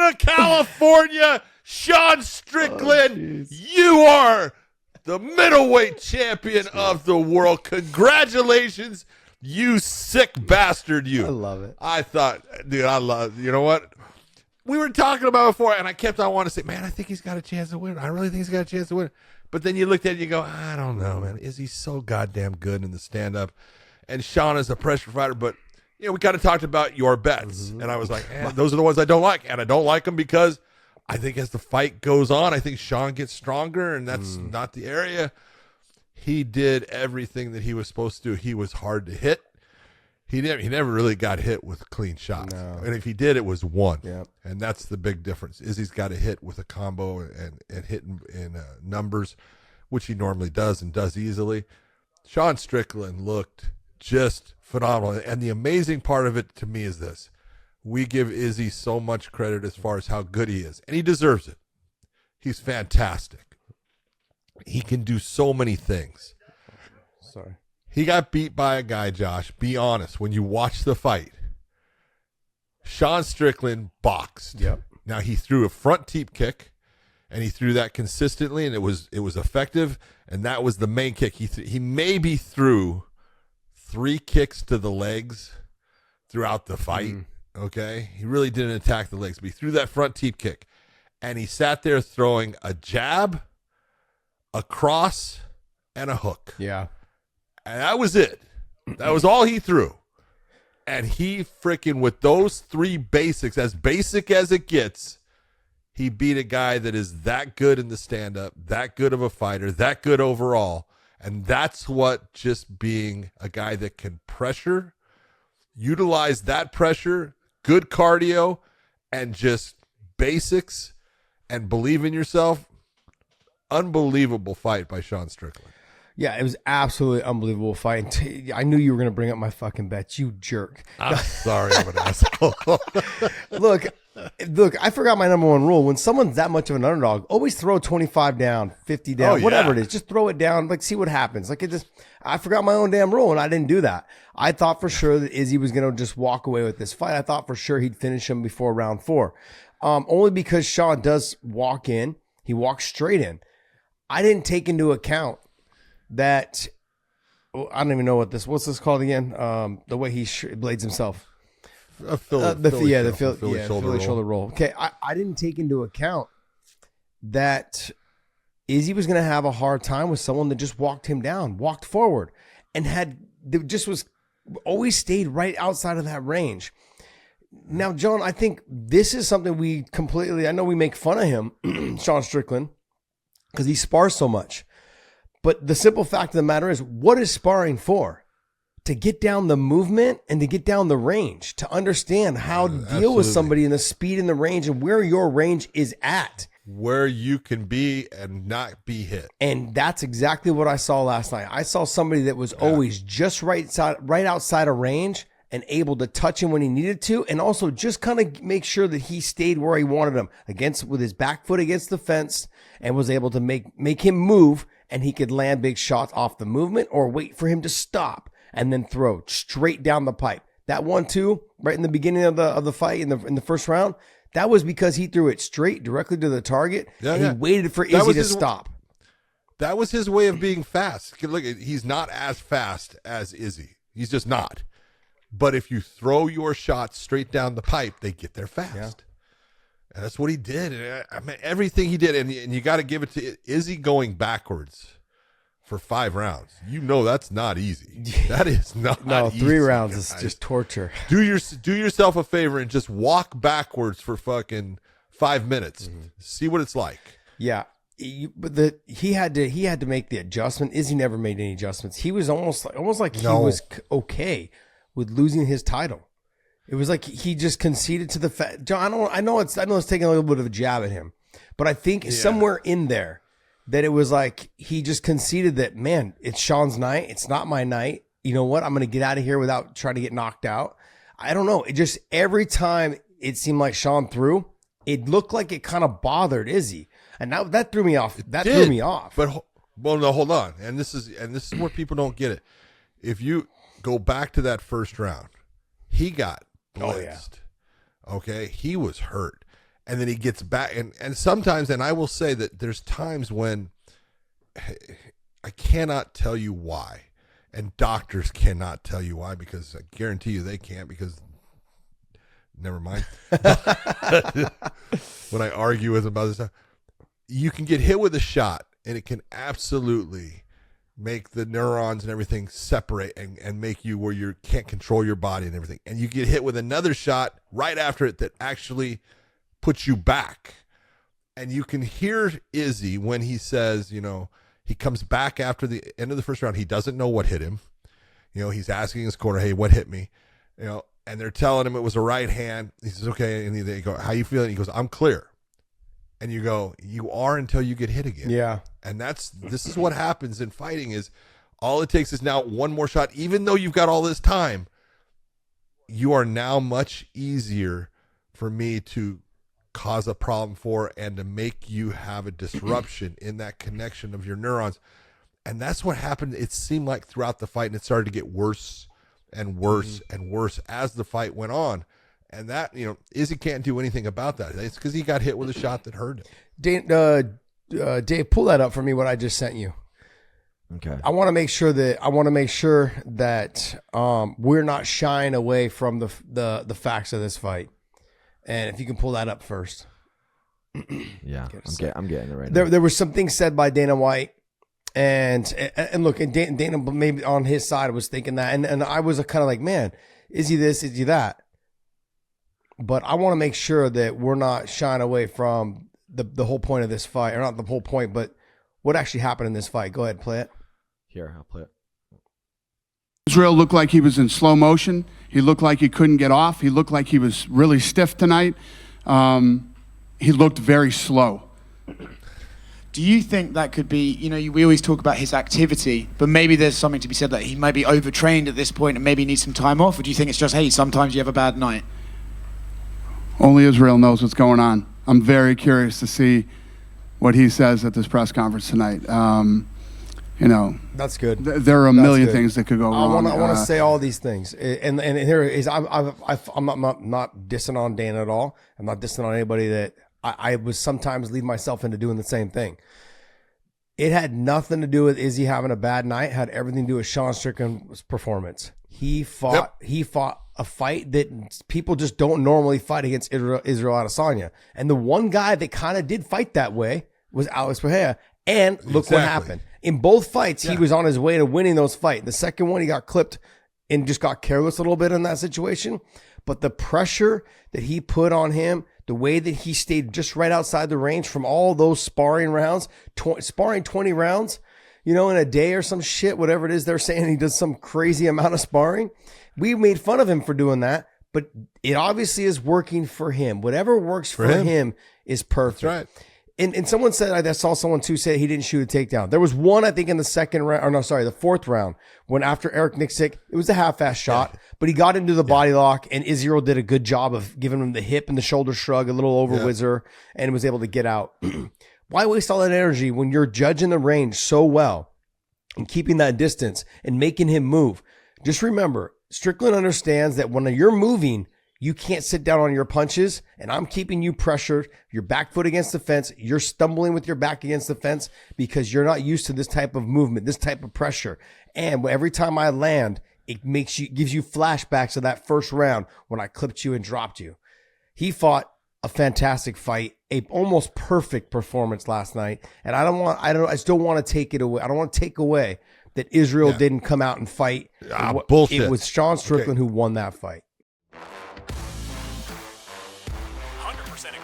of California, Sean Strickland, you are the middleweight champion of the world. Congratulations, you sick bastard, you. I love it. I thought, dude, you know what? We were talking about it before, and I kept on wanting to say, man, I think he's got a chance to win. I really think he's got a chance to win. But then you looked at it and you go, I don't know, man. Is he so goddamn good in the stand-up? And Sean is a pressure fighter, but you know, we kind of talked about your bets, and I was like, those are the ones I don't like, and I don't like them because I think as the fight goes on, I think Sean gets stronger, and that's not the area. He did everything that he was supposed to do. He was hard to hit. He never really got hit with clean shots, and if he did, it was one. Yep. And that's the big difference. Izzy's got to hit with a combo and hit in numbers, which he normally does and does easily. Sean Strickland looked just phenomenal. And the amazing part of it to me is this. We give Izzy so much credit as far as how good he is, and he deserves it. He's fantastic. He can do so many things. Sorry. He got beat by a guy, Josh. Be honest. When you watch the fight, Sean Strickland boxed. Yep. Now, he threw a front teep kick, and he threw that consistently, and it was effective, and that was the main kick. He maybe threw 3 kicks to the legs throughout the fight, okay? He really didn't attack the legs, but he threw that front teep kick, and he sat there throwing a jab, a cross, and a hook. Yeah. And that was it. That was all he threw. And he freaking, with those 3 basics, as basic as it gets, he beat a guy that is that good in the stand-up, that good of a fighter, that good overall. And that's what just being a guy that can pressure, utilize that pressure, good cardio, and just basics, and believe in yourself. Unbelievable fight by Sean Strickland. Yeah, it was absolutely unbelievable fight. I knew you were going to bring up my fucking bets, you jerk. I'm sorry, I'm an asshole. Look, I forgot my number 1 rule. When someone's that much of an underdog, always throw 25 down, 50 down, whatever it is. Just throw it down, like see what happens. I forgot my own damn rule, and I didn't do that. I thought for sure that Izzy was going to just walk away with this fight. I thought for sure he'd finish him before round 4. Only because Sean does walk in. He walks straight in. I didn't take into account that, I don't even know what's this called again? The way he blades himself. A Philly shoulder roll. Okay, I didn't take into account that Izzy was going to have a hard time with someone that just walked him down, walked forward, and always stayed right outside of that range. Now, John, I think this is something I know we make fun of him, Sean Strickland, because he spars so much. But the simple fact of the matter is, what is sparring for? To get down the movement and to get down the range, to understand how to deal with somebody in the speed and the range and where your range is at. Where you can be and not be hit. And that's exactly what I saw last night. I saw somebody that was always just right outside of range and able to touch him when he needed to, and also just kind of make sure that he stayed where he wanted him, with his back foot against the fence, and was able to make him move, and he could land big shots off the movement or wait for him to stop and then throw straight down the pipe. That 1-2 right in the beginning of the fight in the first round, that was because he threw it straight directly to the target, and he waited for Izzy to stop. That was his way of being fast. Look, he's not as fast as Izzy. He's just not. But if you throw your shots straight down the pipe, they get there fast. Yeah. And that's what he did. And I mean, everything he did, and you got to give it to Izzy going backwards for 5 rounds. You know that's not easy. That is not easy. 3 rounds is just torture. Do yourself a favor and just walk backwards for fucking 5 minutes. Mm-hmm. See what it's like. Yeah. But he had to make the adjustment. Izzy never made any adjustments. He was almost like he was okay with losing his title. It was like he just conceded to the fact. John, I know it's taking a little bit of a jab at him, but I think somewhere in there that it was like he just conceded that, man, it's Sean's night. It's not my night. You know what? I'm going to get out of here without trying to get knocked out. I don't know. It just, every time it seemed like Sean threw, it looked like it kind of bothered Izzy. And that threw me off. Threw me off. But, well, no, hold on. And this is where people don't get it. If you go back to that first round, he got blitzed. Okay, he was hurt, and then he gets back. And sometimes, and I will say that there's times when I cannot tell you why, and doctors cannot tell you why, because I guarantee you they can't, because never mind. When I argue with them about this stuff, you can get hit with a shot and it can absolutely make the neurons and everything separate and make you where you can't control your body and everything. And you get hit with another shot right after it that actually puts you back. And you can hear Izzy when he says, you know, he comes back after the end of the first round. He doesn't know what hit him. You know, he's asking his corner, hey, what hit me? You know, and they're telling him it was a right hand. He says, okay. And they go, how you feeling? He goes, I'm clear. And you go, you are until you get hit again. Yeah. And this is what happens in fighting is all it takes is now one more shot. Even though you've got all this time, you are now much easier for me to cause a problem for and to make you have a disruption in that connection of your neurons. And that's what happened. It seemed like throughout the fight, and it started to get worse and worse and worse as the fight went on. And that, you know, Izzy can't do anything about that. It's because he got hit with a shot that hurt him. Dave, pull that up for me, what I just sent you. Okay. I want to make sure that we're not shying away from the facts of this fight. And if you can pull that up first. Yeah, I'm getting it right now. There were some things said by Dana White. And look, and Dana maybe on his side was thinking that. And I was kind of like, man, is he this, is he that? But I want to make sure that we're not shying away from the whole point of this fight, or not the whole point, but what actually happened in this fight. Go ahead, play it. Here, I'll play it. Israel looked like he was in slow motion. He looked like he couldn't get off. He looked like he was really stiff tonight. He looked very slow. Do you think that could be, you know, we always talk about his activity, but maybe there's something to be said that he might be overtrained at this point and maybe needs some time off? Or do you think it's just, hey, sometimes you have a bad night? Only Israel knows what's going on. I'm very curious to see what he says at this press conference tonight. You know, that's good. There are a million things that could go wrong. I want to say all these things, and here is I'm not dissing on Dan at all. I'm not dissing on anybody that I was sometimes lead myself into doing the same thing. It had nothing to do with Izzy having a bad night. It had everything to do with Sean Strickland's performance. He fought a fight that people just don't normally fight against Israel Adesanya. And the one guy that kind of did fight that way was Alex Pereira. And look what happened. In both fights, he was on his way to winning those fights. The second one, he got clipped and just got careless a little bit in that situation. But the pressure that he put on him, the way that he stayed just right outside the range from all those sparring rounds, sparring 20 rounds, you know, in a day or some shit, whatever it is they're saying, he does some crazy amount of sparring. We made fun of him for doing that, but it obviously is working for him. Whatever works for him is perfect. That's right. And someone said, I saw someone too say he didn't shoot a takedown. There was one, I think, in the the fourth round, when after Eric Nixick, it was a half-ass shot, but he got into the body lock, and Israel did a good job of giving him the hip and the shoulder shrug, a little over whizzer, and was able to get out. Why waste all that energy when you're judging the range so well and keeping that distance and making him move? Just remember, Strickland understands that when you're moving, you can't sit down on your punches, and I'm keeping you pressured. Your back foot against the fence. You're stumbling with your back against the fence because you're not used to this type of movement, this type of pressure. And every time I land, it gives you flashbacks of that first round when I clipped you and dropped you. He fought a fantastic fight, a almost perfect performance last night. And I still want to take it away. I don't want to take away that Israel didn't come out and fight. Bullshit. It was Sean Strickland who won that fight. 100% agree.